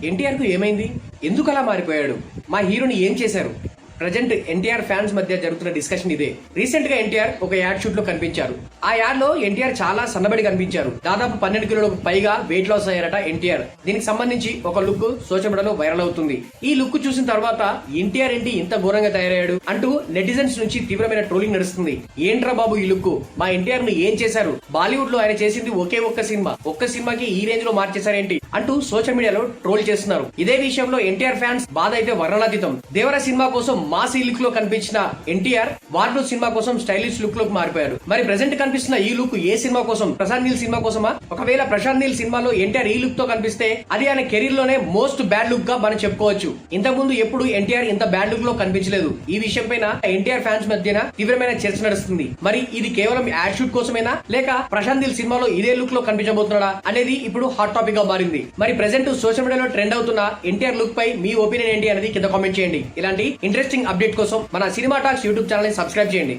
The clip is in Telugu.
ఎన్టీఆర్ కు ఏమైంది? ఎందుకు అలా మారిపోయాడు? మా హీరోని ఏం చేశారు? ప్రజెంట్ ఎన్టీఆర్ ఫ్యాన్స్ మధ్య జరుగుతున్న డిస్కషన్ ఇదే. రీసెంట్ గా ఎన్టీఆర్ ఒక యాడ్ షూట్ లో కనిపించారు. ఆ యాడ్ లో ఎన్టీఆర్ చాలా సన్నబడి కనిపించారు. దాదాపు 12 కిలోలకు పైగా వెయిట్ లాస్ అయ్యారట ఎన్టీఆర్. దీనికి సంబంధించి ఒక లుక్ సోషల్ మీడియాలో వైరల్ అవుతుంది. ఈ లుక్ చూసిన తర్వాత ఎన్టీఆర్ ఏంటి ఇంత ఘోరంగా తయారయ్యాడు అంటూ నెటిజన్స్ నుంచి తీవ్రమైన ట్రోలింగ్ నడుస్తుంది. ఏంట్రా బాబు ఈ లుక్? మా ఎన్టీఆర్ ను ఏం చేశారు? బాలీవుడ్ లో ఆయన చేసింది ఒకే ఒక్క సినిమాకి ఈ రేంజ్ లో మార్చేశారేంటి అంటూ సోషల్ మీడియాలో ట్రోల్ చేస్తున్నారు. ఇదే విషయంలో ఎన్టీఆర్ ఫ్యాన్స్ బాధ అయితే వర్ణనాతీతం. దేవర సినిమా కోసం మాస్ లుక్ లో కనిపించిన ఎన్టీఆర్ వార్ సినిమా కోసం స్టైలిష్ లుక్ లోకి మారిపోయారు. మరి ప్రెసెంట్ కనిపిస్తున్న ఈ లుక్ ఏ సినిమా కోసం? ప్రశాంత్ నీల్ సినిమా కోసమా? ఒకవేళ ప్రశాంత్ నీల్ సినిమాలో ఎన్టీఆర్ ఈ లుక్ తో కనిపిస్తే అది ఆయన కెరీర్ లోనే మోస్ట్ బ్యాడ్ లుక్ గా మనం చెప్పుకోవచ్చు. ఇంతకు ముందు ఎప్పుడు ఎన్టీఆర్ ఇంత బ్యాడ్ లుక్ లో కనిపించలేదు. ఈ విషయం పైన ఎన్టీఆర్ ఫ్యాన్స్ మధ్యన తీవ్రమైన చర్చ నడుస్తుంది. మరి ఇది కేవలం యాడ్ షూట్ కోసమేనా లేక ప్రశాంత్ నీల్ సినిమాలో ఇదే లుక్ లో కనిపించబోతున్నాడా అనేది ఇప్పుడు హాట్ టాపిక్ గా మారింది. మరి ప్రెసెంట్ సోషల్ మీడియాలో ట్రెండ్ అవుతున్న ఎన్టీఆర్ లుక్ పై మీ ఒపీనియన్ ఏంటి అనేది కింద కామెంట్ చేయండి. ఇలాంటి ఇంట్రెస్టింగ్ అప్డేట్ కోసం మన సినిమా టాక్స్ యూట్యూబ్ ఛానల్ ని సబ్స్క్రైబ్ చేయండి.